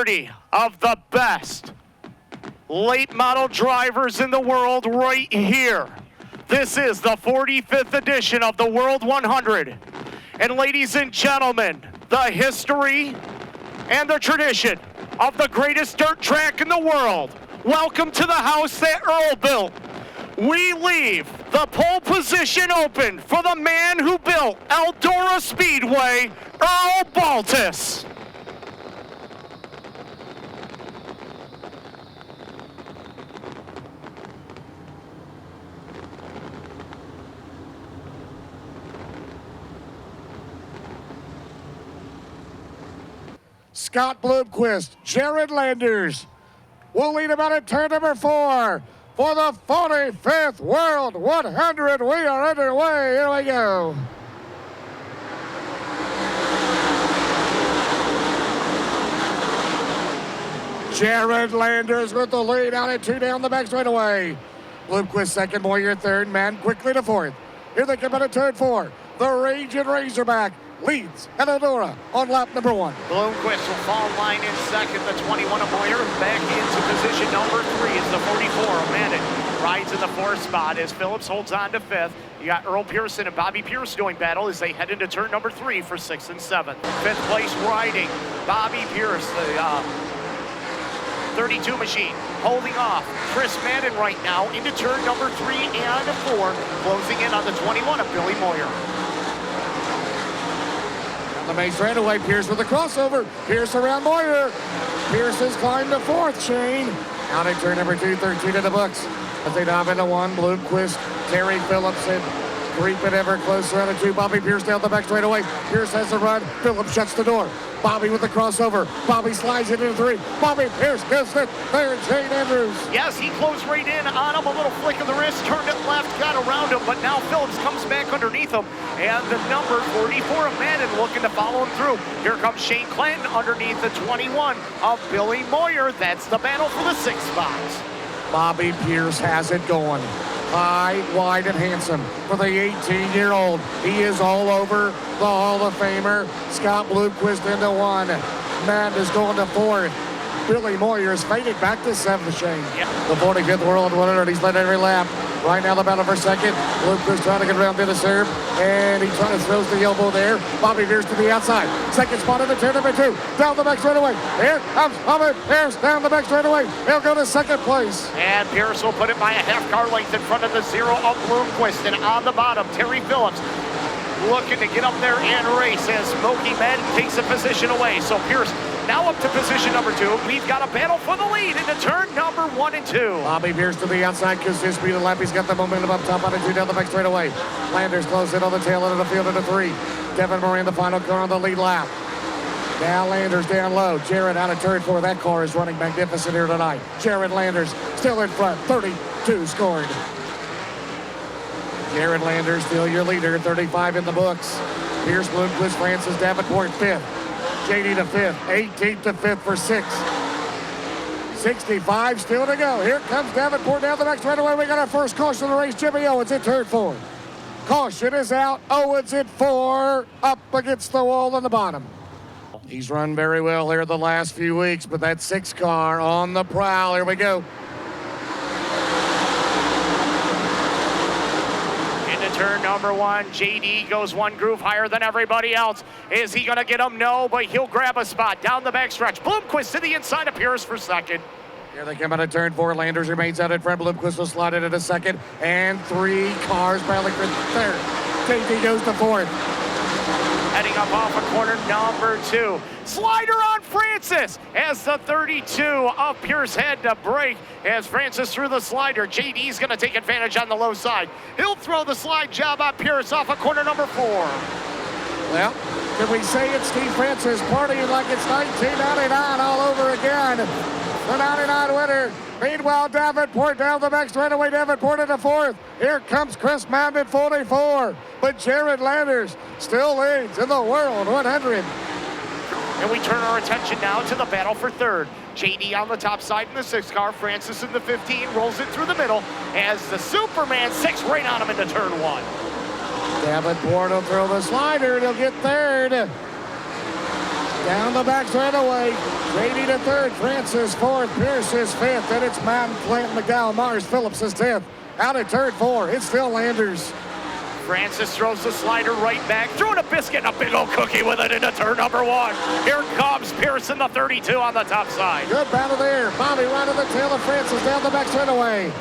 30 of the best late model drivers in the world right here. This is the 45th edition of the World 100. And ladies and gentlemen, the history and the tradition of the greatest dirt track in the world. Welcome to the house that Earl built. We leave the pole position open for the man who built Eldora Speedway, Earl Baltus. Scott Bloomquist, Jared Landers will lead about at turn number 4 for the 45th World 100. We are underway. Here we go. Jared Landers with the lead out at 2 down the back straightaway. Bloomquist second, Moyer third, man quickly to fourth. Here they come out at turn 4. The Raging Razorback leads at Eldora on lap number 1. Bloomquist will fall in line in second. The 21 of Moyer back into position number 3 is the 44 of Manet. Rides in the 4th spot as Phillips holds on to 5th. You got Earl Pearson and Bobby Pierce doing battle as they head into turn number 3 for 6th and 7th. 5th place riding Bobby Pierce, the 32 machine, holding off Chris Madden right now into turn number 3 and 4, closing in on the 21 of Billy Moyer. The main straightaway, Pierce with the crossover. Pierce around Moyer. Pierce has climbed the 4th chain. Out at turn number 2, 13 in the books. As they dive into 1, Bloomquist, Terry Phillips, and creeping ever closer on the 2. Bobby Pierce down the back straightaway. Pierce has the run. Phillips shuts the door. Bobby with the crossover. Bobby slides it into 3. Bobby Pierce gets it. There, Shane Andrews. Yes, he closed right in on him. A little flick of the wrist, turned it left, got around him, but now Phillips comes back underneath him. And the number 44 of Madden looking to follow him through. Here comes Shane Clanton underneath the 21 of Billy Moyer. That's the battle for the 6th spot. Bobby Pierce has it going. High, wide, and handsome for the 18-year-old. He is all over the Hall of Famer. Scott Bloomquist into 1. Matt is going to 4th. Billy Moyer is faded back to 7th, Shane. Yep. The 45th World 100. He's led every lap. Right now the battle for 2nd. Bloomquist trying to get around to the serve. And he trying to throws the elbow there. Bobby Pierce to the outside. 2nd spot in the turn number 2. Down the back straightaway. Here comes Bobby Pierce down the back straightaway. He'll go to 2nd place. And Pierce will put it by a half car length in front of the 0 of Bloomquist. And on the bottom, Terry Phillips looking to get up there and race as Smokey Madden takes a position away. So Pierce now up to position number 2. We've got a battle for the lead into turn number 1 and 2. Bobby Pierce to the outside because his speed of lap. He's got the momentum up top on a 2 down the back straightaway. Landers close in on the tail end of the field into 3. Devin Moran, the final car on the lead lap. Now Landers down low. Jared out of turn 4. That car is running magnificent here tonight. Jared Landers still in front. 32 scored. Jared Landers still your leader. 35 in the books. Pierce, Bloomquist, Francis Davenport 5th. JD to 5th. 18th to 5th for 6th. 65 still to go. Here comes Davenport down the back straightaway. We got our first caution of the race. Jimmy Owens in turn 4. Caution is out. Owens in 4. Up against the wall on the bottom. He's run very well here the last few weeks, but that 6 car on the prowl. Here we go. Turn number 1, JD goes 1 groove higher than everybody else. Is he gonna get him? No, but he'll grab a spot down the backstretch. Bloomquist to the inside of Pierce for 2nd. Here they come out of turn 4. Landers remains out in front. Bloomquist will slide it into 2nd. And 3 cars battling for 3rd. JD goes to 4th. Heading up off of corner number 2. Slider on Francis as the 32 of Pierce had to brake as Francis threw the slider. JD's going to take advantage on the low side. He'll throw the slide job on Pierce off of corner number 4. Well, can we say it's Steve Francis partying like it's 1999 all over again? The 99 winner. Meanwhile, Davenport down the back straightaway. Davenport into 4th. Here comes Chris Madden at 44. But Jared Landers still leads in the World 100. And we turn our attention now to the battle for 3rd. JD on the top side in the 6 car. Francis in the 15 rolls it through the middle as the Superman 6 right on him into turn 1. Davenport will throw the slider and he'll get 3rd. Down the back straightaway. JD to third, Francis fourth, Pierce is fifth. Then it's Madden, Clinton, McDowell, Mars, Phillips is 10th. Out at turn 4, it's still Landers. Francis throws the slider right back, throwing a biscuit and a big old cookie with it into turn number 1. Here comes Pearson, the 32 on the top side. Good battle there. Bobby right on the tail of Francis down the back straightaway.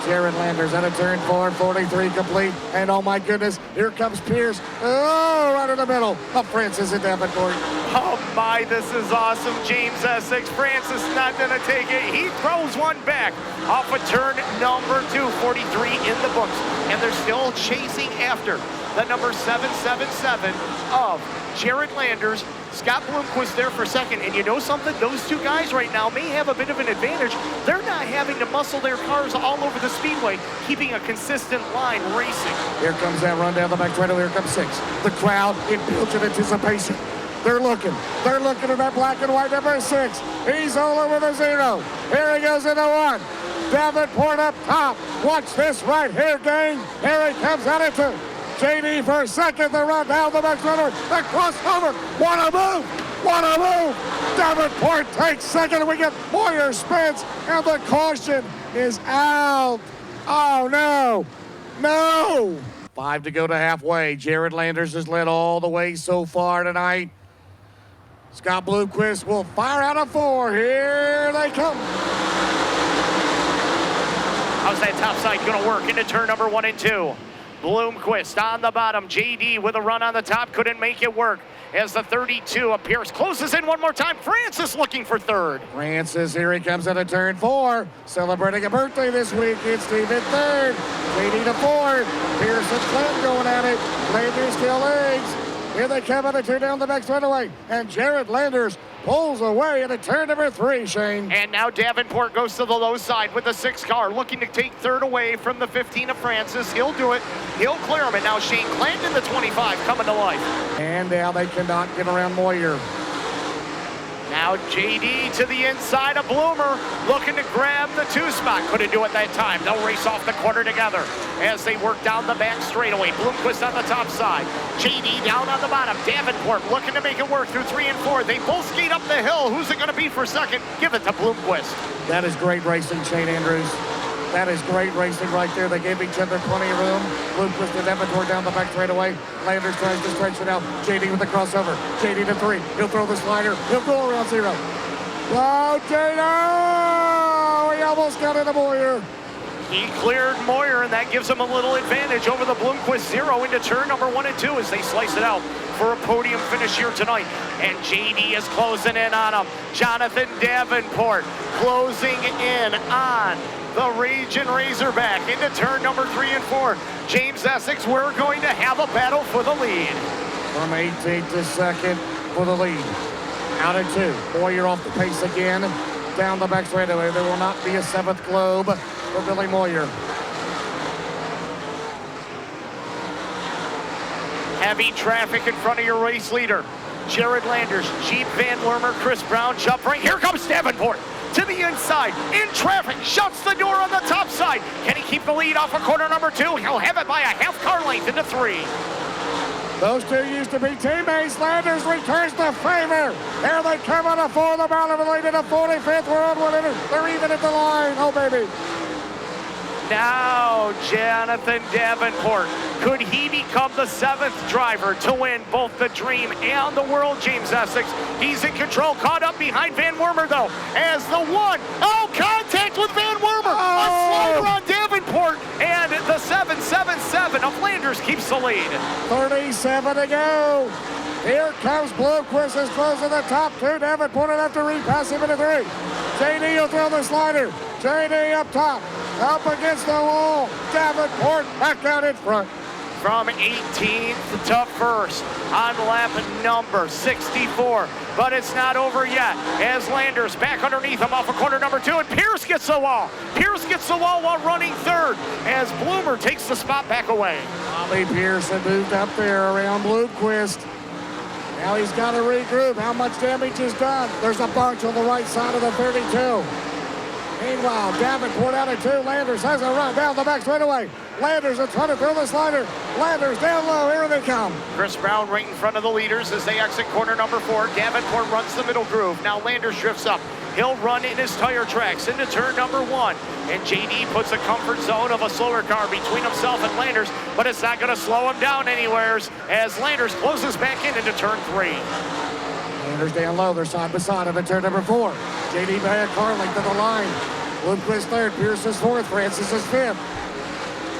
Jared Landers out of turn 4, 43 complete. And oh my goodness, here comes Pierce. Oh, right in the middle of Francis and Davenport. Oh my, this is awesome. James Essex, Francis not gonna take it. He throws one back off of turn number 2, 43 in the books. And they're still chasing after the number 777 of Jared Landers. Scott Bloomquist there for second, and you know something? Those two guys right now may have a bit of an advantage. They're not having to muscle their cars all over the speedway, keeping a consistent line racing. Here comes that run down the back straightaway. Here comes 6. The crowd in built-in anticipation. They're looking at that black and white number 6. He's all over the 0. Here he goes into 1. Davenport up top. Watch this right here, gang. Here he comes out into JD for second. The run down the back straightaway. The crossover. What a move! What a move! Davenport takes second, and we get Moyer spins, and the caution is out. Oh no! No! 5 to go to halfway. Jared Landers has led all the way so far tonight. Scott Bloomquist will fire out a 4. Here they come. How's that top side gonna work into turn number 1 and 2? Bloomquist on the bottom. JD with a run on the top, couldn't make it work as the 32 of Pierce closes in one more time. Francis looking for third. Francis, here he comes out of turn 4. Celebrating a birthday this week. It's Steve at third. JD to fourth. Pierce and Clinton going at it. Landers still legs. Here they come out of turn down the back straightaway. And Jared Landers pulls away into turn number 3, Shane. And now Davenport goes to the low side with the 6 car, looking to take third away from the 15 of Francis. He'll do it. He'll clear him. And now Shane Clanton, the 25, coming to life. And now they cannot get around Moyer. Now JD to the inside of Bloomer, looking to grab the 2 spot. Couldn't do it that time. They'll race off the corner together as they work down the back straightaway. Bloomquist on the top side. JD down on the bottom. Davenport looking to make it work through 3 and 4. They both skate up the hill. Who's it going to be for second? Give it to Bloomquist. That is great racing, Shane Andrews. That is great racing right there. They gave each other plenty of room. Bloomquist and Davenport down the back straightaway. Landers tries to stretch it out. JD with the crossover. JD to 3. He'll throw the slider. He'll go around 0. Oh, JD! He almost got into Moyer. He cleared Moyer, and that gives him a little advantage over the Bloomquist 0 into turn number 1 and 2 as they slice it out for a podium finish here tonight. And JD is closing in on him. Jonathan Davenport closing in on the Region Razorback into turn number 3 and 4. James Essex, we're going to have a battle for the lead. From 18th to 2nd for the lead. Out at 2. Moyer off the pace again. Down the back straightaway. There will not be a 7th globe for Billy Moyer. Heavy traffic in front of your race leader. Jared Landers, Jeep Van Wormer, Chris Brown, Chubb Frank. Here comes Davenport to the inside, in traffic, shuts the door on the top side. Can he keep the lead off of corner number 2? He'll have it by a half car length into 3. Those two used to be teammates. Landers returns the favor. Here they come on a 4. The battle of the lead to the 45th. We're on 1 inning. They're even at the line. Oh, baby. Now, Jonathan Davenport. Could he become the 7th driver to win both the Dream and the World, James Essex? He's in control, caught up behind Van Wormer, though, as the 1. Oh, contact with Van Wormer. A slider on Davenport, and the 777 of Landers keeps the lead. 37 to go. Here comes Bloomquist is closing the top 2. Davenport will have to repass him into 3. JD will throw the slider. JD up top, up against the wall. Davenport back out in front. From 18th to 1st on lap number 64. But it's not over yet as Landers back underneath him off of corner number 2, and Pierce gets the wall. Pierce gets the wall while running 3rd as Bloomer takes the spot back away. Bobby Pearson moved up there around Bloomquist. Now he's got to regroup. How much damage is done? There's a bunch on the right side of the 32. Meanwhile, Davenport out of 2. Landers has a run down the back straightaway. Landers are trying to throw the slider. Landers down low. Here they come. Chris Brown right in front of the leaders as they exit corner number 4. Davenport runs the middle groove. Now Landers drifts up. He'll run in his tire tracks into turn number 1. And JD puts a comfort zone of a slower car between himself and Landers, but it's not going to slow him down anywhere as Landers closes back into turn 3. Landers down low. They're side by side into turn number 4. JD by a car length to the line. Bloomquist third. Pierce is fourth. Francis is fifth.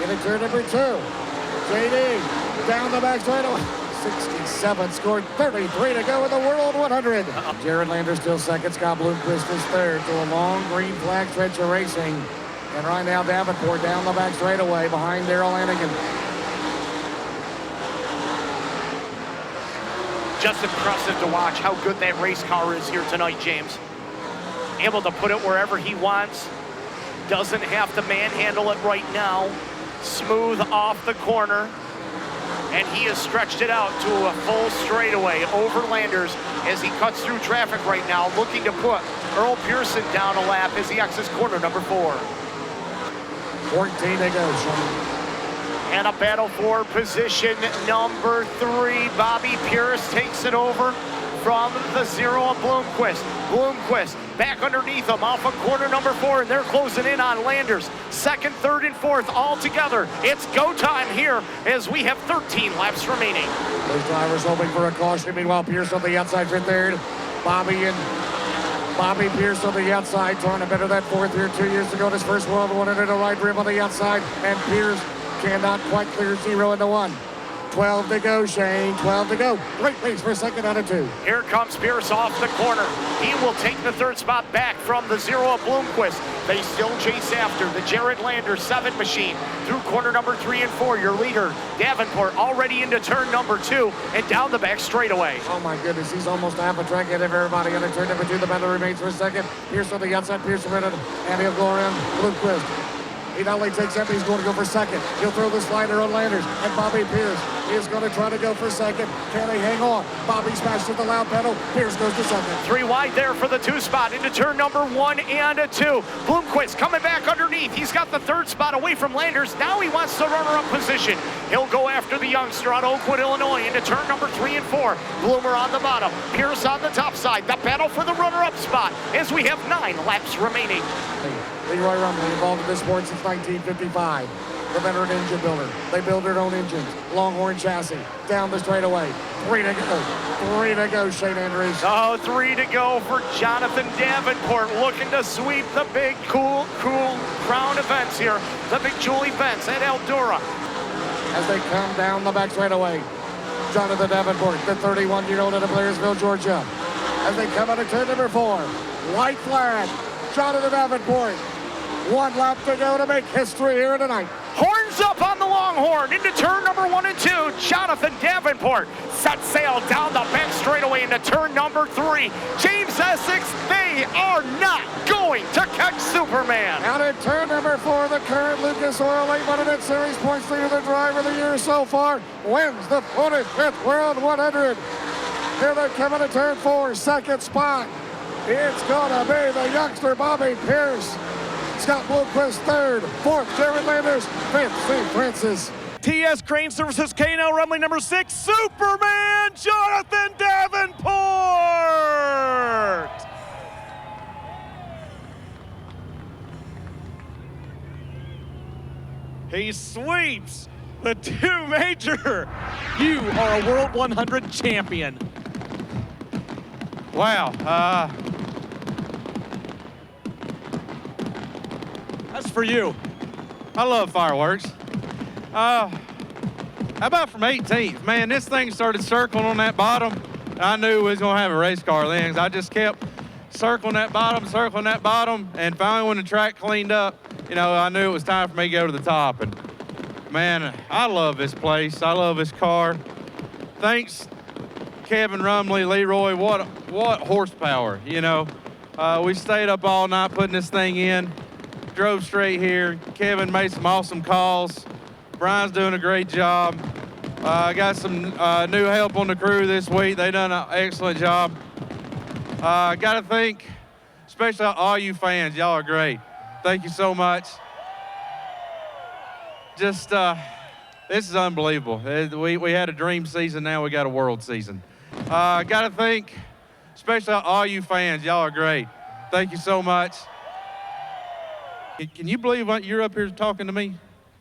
Into turn number 2. JD down the back straightaway. 67 scored, 33 to go in the World 100. Jared Landers still second. Scott Bloomquist is third to a long green flag stretch of racing. And right now Davenport down the back straightaway behind Darrell Hannigan. Just impressive to watch how good that race car is here tonight, James. Able to put it wherever he wants. Doesn't have to manhandle it right now. Smooth off the corner. And he has stretched it out to a full straightaway over Landers as he cuts through traffic right now, looking to put Earl Pearson down a lap as he exits corner number 4. 14 to go, Sean. And a battle for position number 3. Bobby Pierce takes it over from the 0 of Bloomquist. Bloomquist back underneath him off of corner number 4, and they're closing in on Landers. Second, third, and fourth all together. It's go time here as we have 13 laps remaining. Those drivers hoping for a caution. Meanwhile, Pierce on the outside for third. Bobby Pierce on the outside, trying to better that fourth here 2 years ago. His first World 100, a right rim on the outside, and Pierce cannot quite clear 0 into 1. 12 to go, Shane. 12 to go. Great race for second out of 2. Here comes Pierce off the corner. He will take the third spot back from the 0 of Bloomquist. They still chase after the Jared Landers 7 machine through corner number 3 and 4. Your leader, Davenport, already into turn number 2 and down the back straightaway. Oh my goodness, he's almost half a track ahead of everybody. Into turn number 2, the battle remains for second. Pierce on the outside, Pierce around, and he'll go around Bloomquist. He not only takes up, he's going to go for second. He'll throw the slider on Landers, and Bobby Pierce is going to try to go for second. Can he hang on? Bobby smashes the loud pedal. Pierce goes to second. 3 wide there for the 2 spot into turn number 1 and a 2. Bloomquist coming back underneath. He's got the 3rd spot away from Landers. Now he wants the runner-up position. He'll go after the youngster out of Oakwood, Illinois into turn number 3 and 4. Bloomer on the bottom. Pierce on the top side. The battle for the runner-up spot as we have 9 laps remaining. Leroy Rumley involved in this sport since 1955. The veteran engine builder. They build their own engines. Longhorn chassis. Down the straightaway. 3 to go. 3 to go, Shane Andrews. Oh, 3 to go for Jonathan Davenport, looking to sweep the big, cool crown events here. The big jewel events at Eldora. As they come down the back straightaway. Jonathan Davenport, the 31-year-old out of Blairsville, Georgia. As they come out of turn number 4. White flag. Jonathan Davenport. 1 lap to go to make history here tonight. Horns up on the Longhorn into turn number 1 and 2. Jonathan Davenport sets sail down the back straightaway into turn number 3. James Essex, they are not going to catch Superman. Out in turn number 4, the current Lucas Oil 800 Series points leader, the driver of the year so far, wins the 45th World 100. Here they come into turn 4, second spot. It's gonna be the youngster Bobby Pierce. Scott Bloomquist third, fourth Jared Landers, fifth St. Francis. TS Crane Services K&L Rumley number 6, Superman Jonathan Davenport. He sweeps the 2 major. You are a World 100 champion. Wow. That's for you. I love fireworks. How about from 18th? Man, this thing started circling on that bottom. I knew we was going to have a race car then. I just kept circling that bottom, and finally when the track cleaned up, you know, I knew it was time for me to go to the top. And man, I love this place. I love this car. Thanks, Kevin Rumley, Leroy. What horsepower, you know. We stayed up all night putting this thing in. Drove straight here. Kevin made some awesome calls. Brian's doing a great job. I got some new help on the crew this week. They done an excellent job. Got to thank, especially all you fans. Y'all are great. Thank you so much. just this is unbelievable. We had a dream season, now we got a world season. Got to thank, especially all you fans. Y'all are great. Thank you so much. Can you believe you're up here talking to me?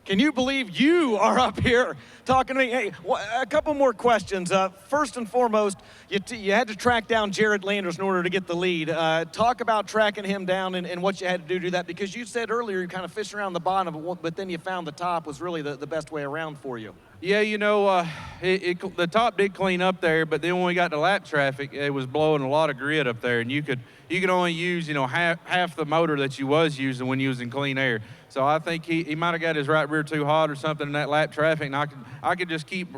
Can you believe you are up here talking to me? Hey, a couple more questions. First and foremost, you had to track down Jared Landers in order to get the lead. Talk about tracking him down and what you had to do that, because you said earlier you kind of fished around the bottom, but then you found the top was really the best way around for you. Yeah, you know, the top did clean up there, but then when we got to lap traffic, it was blowing a lot of grit up there, and you could only use, you know, half the motor that you was using when you was in clean air. So I think he might have got his right rear too hot or something in that lap traffic, and I could just keep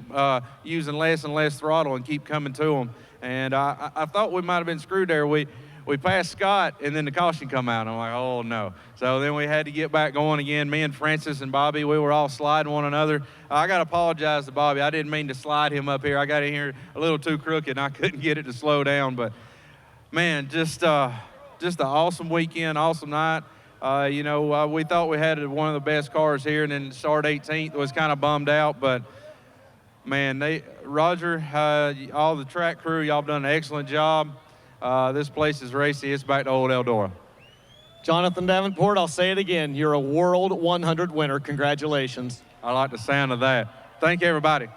using less and less throttle and keep coming to him. And I thought we might have been screwed there. We passed Scott, and then the caution come out. I'm like, oh, no. So then we had to get back going again. Me and Francis and Bobby, we were all sliding one another. I got to apologize to Bobby. I didn't mean to slide him up here. I got in here a little too crooked, and I couldn't get it to slow down. But, man, just an awesome weekend, awesome night. You know, we thought we had one of the best cars here, and then start 18th was kind of bummed out. But, man, Roger, all the track crew, y'all done an excellent job. This place is racy. It's back to old Eldora. Jonathan Davenport, I'll say it again. You're a World 100 winner. Congratulations. I like the sound of that. Thank you, everybody.